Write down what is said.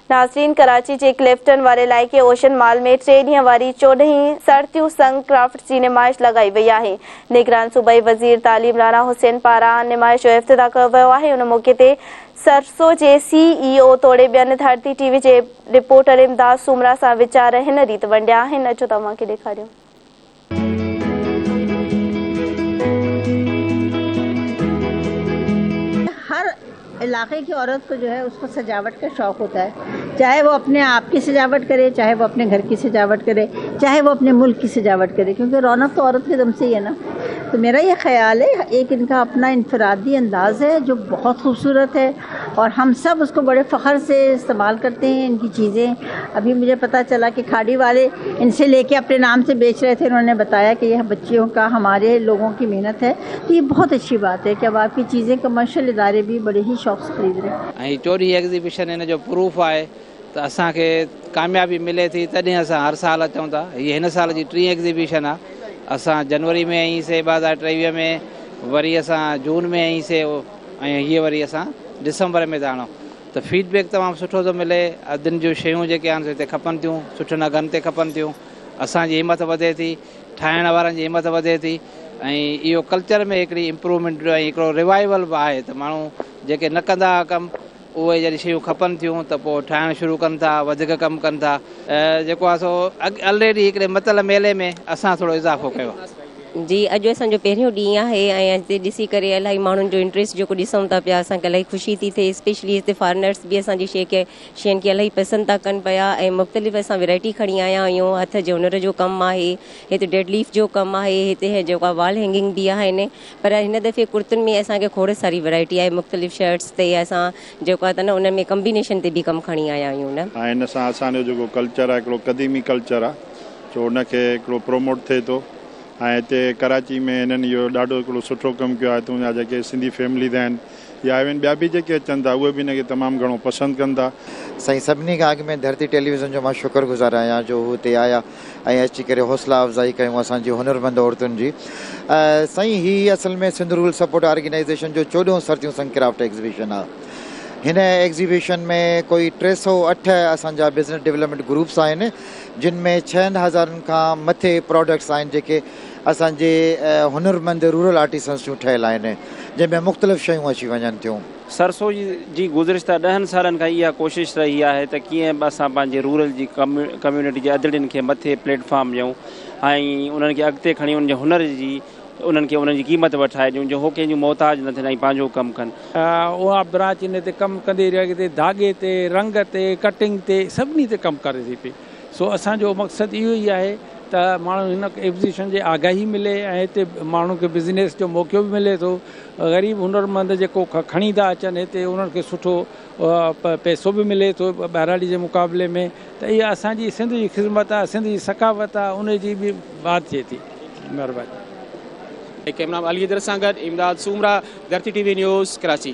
नाज़रीन, कराची जे क्लिफ्टन वारे इलाइक़े ओशन माल में 3 ॾींहं वारी 14हीं सरतियूं संग क्राफ्ट जी नुमाइश लगाई वई आहे। निगरान सूबाई वज़ीर तालीम राणा हुसैन पारां नुमाइश जो इफ़्तिताह कयो वियो आहे। उन मौक़े ते सरसो जे CEO तोड़े ॿियनि धरती TV जे रिपोर्टर इमदाद सूमरा सां वीचार हिन रीति वंडिया आहिनि। अचो तव्हांखे ॾेखारियूं। इलाके की औरत को जो है उसको सजावट का शौक़ होता है, चाहे वो अपने आप की सजावट करे, चाहे वो अपने घर की सजावट करे, चाहे वो अपने मुल्क की सजावट करे, क्योंकि रौनक तो औरत के दम से ही है ना। तो मेरा ये ख्याल है, एक इनका अपना इनफरादी अंदाज़ है जो बहुत खूबसूरत है और हम सब उसको बड़े फ़ख्र से इस्तेमाल करते हैं इनकी चीज़ें। अभी मुझे पता चला कि खाड़ी वाले इनसे लेके अपने नाम से बेच रहे थे। उन्होंने बताया कि यह बच्चियों का, हमारे लोगों की मेहनत है। तो ये बहुत अच्छी बात है कि अब आपकी चीज़ें कमर्शियल इदारे भी बड़े ही शौक़ से खरीद रहे हैं। चोरी एग्जीबिशन इन जो प्रूफ है तो असांखे कामयाबी मिले थी, तॾहिं असां हर साल अचूं था। ये हिन साल जी 3 एग्जीबिशन आहे। असां जनवरी में आईसीं 2023 में, वरी असां जून में आईसीं ऐं हीअ वरी असां दिसंबर में था आणूं। त फीडबैक तमामु सुठो थो मिले। अदनि जूं शयूं जेके आहिनि हिते खपनि थियूं, सुठे अघनि ते खपनि थियूं। असांजी हिमत वधे थी, ठाहिण वारनि जी हिमत वधे थी ऐं इहो कल्चर में हिकिड़ी इम्प्रूवमेंट ऐं हिकिड़ो रिवाइवल बि आहे। त माण्हू जेके न कंदा हुआ कमु, उहे जॾहिं शयूं खपनि थियूं त पोइ ठाहिणु शुरू कनि था, वधीक कमु कनि था। जेको आहे सो ऑलरेडी हिकिड़े मतल मेले में असां थोरो इज़ाफ़ो कयो आहे। जी, अॼु असांजो पहिरियों ॾींहुं आहे ऐं हिते ॾिसी करे इलाही माण्हुनि जो इंट्रस्ट जेको ॾिसूं था पिया, असांखे इलाही ख़ुशी थी थिए। स्पेशली हिते फॉरनर्स बि असांजी शयुनि खे इलाही पसंदि था कनि पिया ऐं मुख़्तलिफ़ असां वैरायटी खणी आया आहियूं। हथ जे हुनर जो कमु आहे, हिते डेड लीफ जो कमु आहे, हिते जेका वॉल हैंगिंग बि आहिनि। पर हिन दफ़े कुर्तनि में असांखे खोड़ सारी वैरायटी आहे। मुख़्तलिफ़ शर्ट्स ते असां जेको आहे त न उन में कम्बिनेशन ते बि कमु खणी आया आहियूं न। हिन सां असांजो जेको कल्चर आहे, हिकिड़ो क़दीमी कल्चर आहे, जो उनखे हिकिड़ो प्रोमोट थिए थो। ऐं हिते कराची में हिननि इहो ॾाढो हिकिड़ो सुठो कमु कयो आहे। हितां जा जेके सिंधी फैमिलीज़ आहिनि या इवन ॿिया बि जेके अचनि था, उहे बि हिनखे तमामु घणो पसंदि कनि था। साईं, सभिनी खां अॻु में धरती टेलीविज़न जो मां शुक्रगुज़ार आहियां जो हू हिते आया ऐं अची करे हौसला अफ़ज़ाई कयूं असांजी हुनरमंद औरतुनि जी। साईं, हीअ असल में सिंध रूरल सपोर्ट ऑर्गेनाइज़ेशन जो 14हों सरतियूं संग क्राफ्ट एग्ज़िबिशन आहे। हिन एग्ज़िबिशन में कोई 308 असांजा बिज़नेस डेवलपमेंट ग्रुप्स आहिनि, जिन में 6000 खां मथे प्रोडक्ट्स आहिनि जेके असांजे हुनरमंद रूरल आर्टिसंस जूं ठहियल आहिनि, जंहिंमें मुख़्तलिफ़ शयूं अची वञनि थियूं। सरसो जी गुज़िरिश्ता 10 सालनि खां इहा कोशिशि रही आहे त कीअं असां पंहिंजे रूरल जी कम्यूनिटी जे अदड़ियुनि खे मथे प्लेटफॉर्म ॾियूं ऐं उन्हनि खे अॻिते खणी उन्हनि जे हुनर जी उन्हनि खे उन्हनि जी क़ीमत वठाए ॾियूं, जो हो कंहिंजो मोहताज न थियनि ऐं पंहिंजो कमु कनि। उहा ब्रांच इन ते कमु कंदी रहे थी, धागे ते, रंग ते, कटिंग ते, सभिनी ते कमु करे थी पई। सो असांजो मक़सदु इहो ई आहे त माण्हू हिन एग्ज़िबिशन जे आगाही मिले ऐं हिते माण्हू खे बिज़नेस जो मौक़ो बि मिले थो। ग़रीब हुनरमंद जेको खणी था अचनि हिते, उन्हनि खे सुठो पैसो बि मिले थो ॿाहिराड़ी जे मुक़ाबले में। त इहा असांजी सिंध जी ख़िदमत आहे, सिंध जी सकाफ़त आहे, उन जी बि बात थिए थी। महिरबानी। कैमरा अली दर सां गॾु इमदाद सूमरा, धरती TV न्यूज़, कराची।